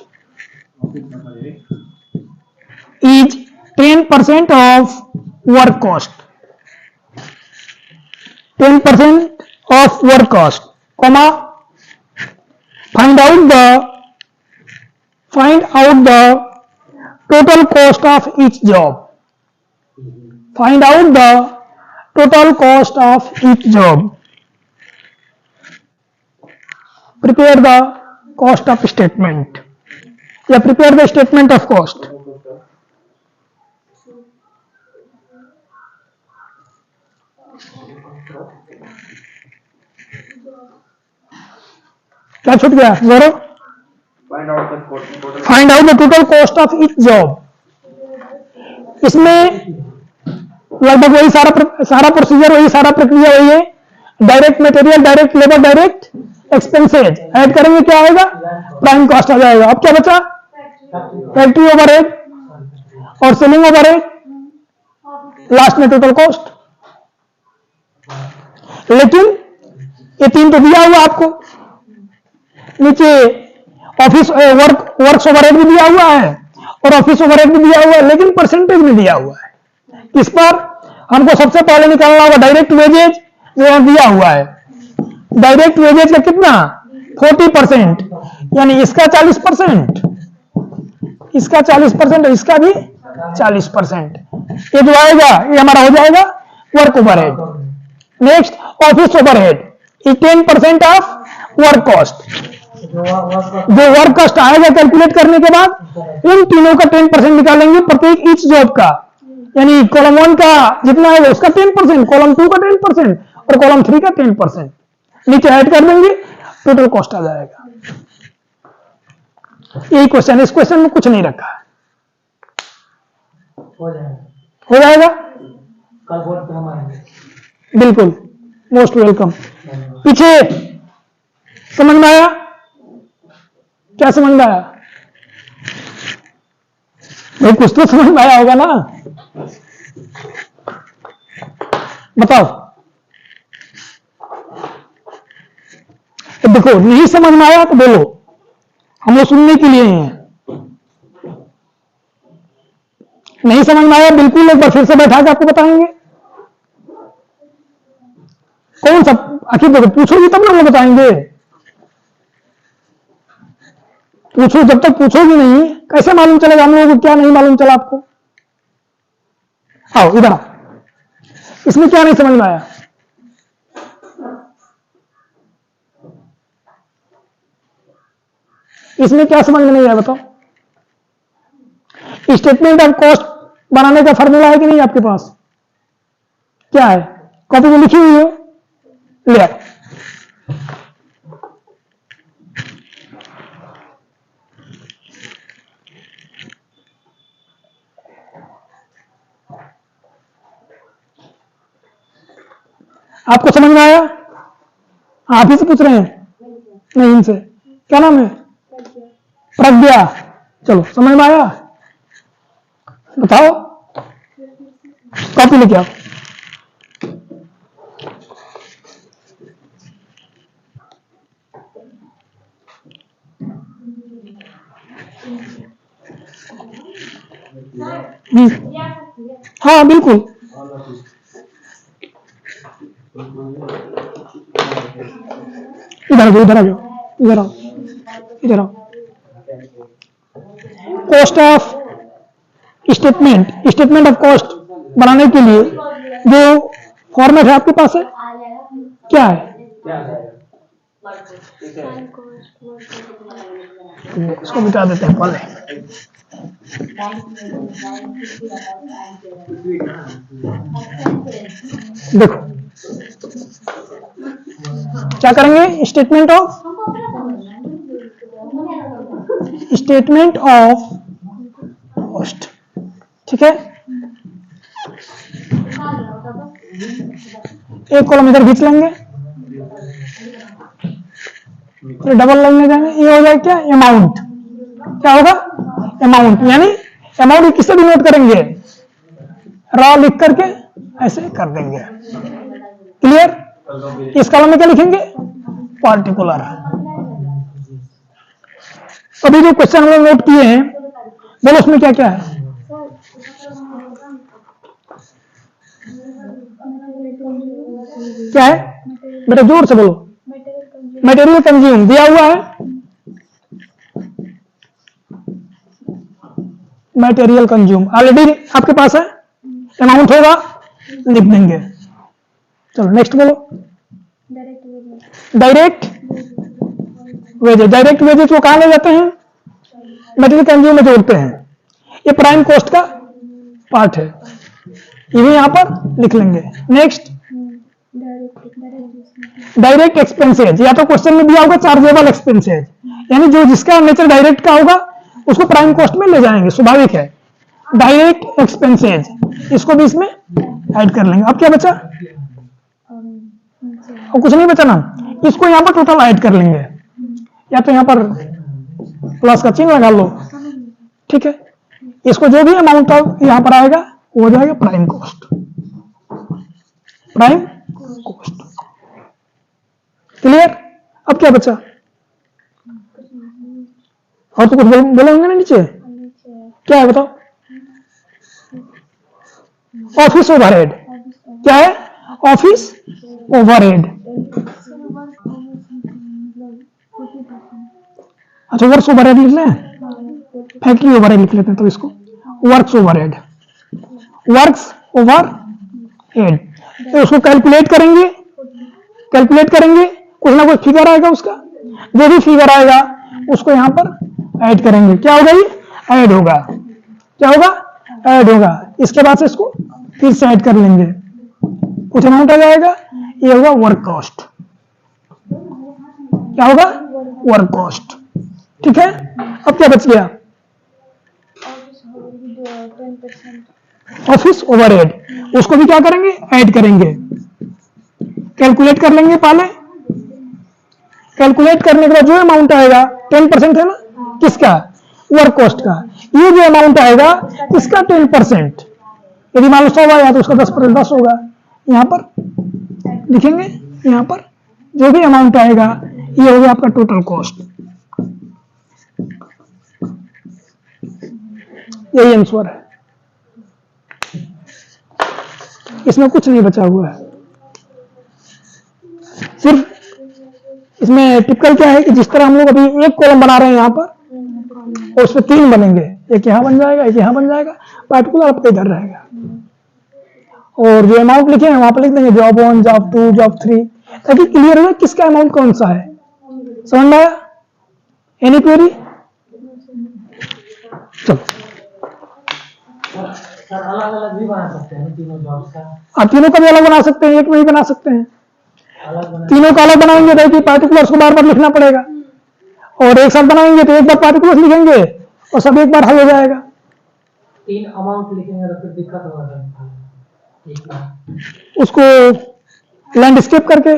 is 10% of work cost, 10% of work cost, comma, find out the total cost of each job, find out the total cost of each job, prepare the cost of statement या prepare the statement of cost. क्या छूट गया Gaurav? Find out the total find out the total cost of each job. इसमें लगभग वही सारा procedure, वही सारा प्रक्रिया वही है. Direct material, direct labour, direct expenses add करेंगे, क्या आएगा? प्राइम कॉस्ट आ जाएगा. अब क्या बचा? फैक्ट्री ओवरहेड और सेलिंग ओवरहेड, लास्ट में टोटल कॉस्ट. लेकिन ये तीन तो दिया हुआ आपको, नीचे ऑफिस वर्क्स ओवरहेड भी दिया हुआ है और ऑफिस ओवरहेड भी दिया हुआ है, लेकिन परसेंटेज में दिया हुआ है. इस पर हमको सबसे पहले निकालना होगा डायरेक्ट वेजेज, जो दिया हुआ है. डायरेक्ट वेजेज का कितना? 40%, यानी इसका 40%, इसका 40%, इसका भी 40%. ये जो आएगा ये हमारा हो जाएगा work overhead. Next office overhead is 10% of work cost. जो वर्क कॉस्ट आएगा कैलकुलेट करने के बाद इन तीनों का 10% निकालेंगे प्रत्येक ईच जॉब का, यानी कॉलम 1 का जितना है उसका 10%, कॉलम 2 का 10% और कॉलम 3 का 10%. नीचे ऐड कर देंगे, टोटल कॉस्ट आ जाएगा. यही क्वेश्चन, इस क्वेश्चन में कुछ नहीं रखा है. हो जाएगा कल बोर्ड पे हम आएंगे. बिल्कुल, मोस्ट वेलकम. पीछे समझ में आया? क्या समझ में आया भाई? कुछ तो समझ में आया होगा ना, बताओ. तो देखो, नहीं समझ में आया तो बोलो, हम लोग सुनने के लिए हैं. नहीं समझ में आया बिल्कुल एक बार फिर से बैठा के आपको बताएंगे. कौन सा? आखिर देखो, पूछोगी तब ना हम लोग बताएंगे. पूछो, जब तक पूछोगी नहीं कैसे मालूम चलेगा हम लोगों को क्या नहीं मालूम चला आपको? आओ इधर आओ. इसमें क्या नहीं समझ में आया? इसमें क्या समझ में नहीं आया बताओ? स्टेटमेंट ऑफ कॉस्ट बनाने का फॉर्मूला है कि नहीं आपके पास? क्या है? कॉपी में लिखी हुई हो, ले आओ. आपको समझ में आया? आप ही से पूछ रहे हैं? नहीं, इनसे। क्या नाम है? प्रज्ञा। चलो, समझ में आया? बताओ, कॉपी लेके आओ। हाँ बिल्कुल। इधर आ जाओ, इधर आ जाओ, इधर आओ, इधर आओ। Cost of statement, statement of cost बनाने के लिए जो फॉर्मेट है आपके पास है, क्या है? इसको मिटा देते हैं पहले। देखो क्या करेंगे, स्टेटमेंट ऑफ कॉस्ट। ठीक है, एक कॉलम इधर खींच लेंगे, फिर डबल लाइन में जाएंगे, ये हो जाएगा क्या, अमाउंट। क्या होगा, अमाउंट। यानी अमाउंट किससे भी नोट करेंगे, रॉ लिख करके ऐसे कर देंगे। क्लियर? इस कॉलम में क्या लिखेंगे, पार्टिकुलर। अभी जो क्वेश्चन हम लोग नोट किए हैं, बोलो उसमें क्या क्या है? क्या है बेटा, जोर से बोलो। मटेरियल कंज्यूम दिया हुआ है, मटेरियल कंज्यूम ऑलरेडी आपके पास है, अमाउंट होगा, लिख देंगे। चलो नेक्स्ट बोलो। डायरेक्ट वेजेस, डायरेक्ट वेजेस को कहां ले जाते हैं, मटेरियल कंज्यूम में जोड़ते हैं। ये प्राइम कॉस्ट का पार्ट है, ये भी यहां पर लिख लेंगे। नेक्स्ट डायरेक्ट एक्सपेंसेज, या तो क्वेश्चन में दिया होगा चार्जेबल एक्सपेंसेज, यानी जो जिसका नेचर डायरेक्ट का होगा उसको प्राइम कॉस्ट में ले जाएंगे, स्वाभाविक है। डायरेक्ट एक्सपेंसेज, इसको भी इसमें ऐड कर लेंगे। अब क्या बचा, और कुछ नहीं बचा ना, इसको यहां पर टोटल ऐड कर लेंगे, या तो यहां पर प्लस का चिन्ह लगा लो। ठीक है, इसको जो भी अमाउंट यहां पर आएगा वो हो जाएगा prime cost, prime cost. Clear? अब क्या बचा, और तो कुछ बोले होंगे ना नीचे, क्या है बताओ, ऑफिस ओवरहेड। क्या है, ऑफिस ओवरहेड। अच्छा, वर्क्स ओवरहेड लिख लें, फैक्ट्री ओवरहेड लिख लेते हैं, तो इसको वर्क्स ओवरहेड, वर्क्स ओवरहेड। तो उसको कैलकुलेट करेंगे, कैलकुलेट करेंगे, कुछ ना कुछ फिगर आएगा उसका, जो भी फिगर आएगा उसको यहां पर ऐड करेंगे। क्या होगा, ये ऐड होगा। क्या होगा, ऐड होगा। इसके बाद से इसको फिर से ऐड कर लेंगे, कुछ अमाउंट आ जाएगा, ये होगा वर्क कॉस्ट। क्या होगा, वर्क कॉस्ट। ठीक है, अब क्या बच गया, ऑफिस ओवरहेड, उसको भी क्या करेंगे, ऐड करेंगे। कैलकुलेट कर लेंगे पहले, कैलकुलेट करने के बाद जो अमाउंट आएगा 10% है ना, किसका, वर्क कॉस्ट का। ये जो अमाउंट आएगा इसका 10%, यदि मान लो 100 आया तो उसका 10% 10 होगा। यहां पर लिखेंगे, यहां पर जो भी अमाउंट आएगा ये होगा आपका टोटल कॉस्ट। यही आंसर है, इसमें कुछ नहीं बचा हुआ है। सिर्फ इसमें टिपिकल क्या है कि जिस तरह हम लोग अभी एक कॉलम बना रहे हैं यहां पर, और उसमें 3 बनेंगे, एक यहां बन जाएगा, एक यहां बन जाएगा, पार्टिकुलर आपका इधर रहेगा। और जो अमाउंट लिखे हैं वहां पर लिख देंगे जॉब 1, जॉब 2, जॉब 3, ताकि क्लियर हो किसका अमाउंट कौन सा है। समझ में आया? Any query? चलो, सर अलग अलग भी बना सकते हैं तीनों जॉब्स का, आप तीनों का भी अलग बना सकते हैं, एक में भी बना सकते हैं। तीनों का अलग बनाएंगे तो पार्टिकुलर्स को बार बार लिखना पड़ेगा, और एक साथ बनाएंगे तो एक बार पार्टिकुलर्स लिखेंगे और सब एक बार हल हो जाएगा। 3 अमाउंट लिखेंगे तो फिर दिक्कत होगा, उसको लैंडस्केप करके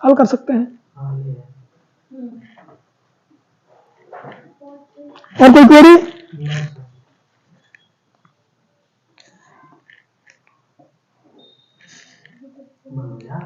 हल कर सकते हैं। हाँ ये है। और कोई क्वेरी? नहीं सर।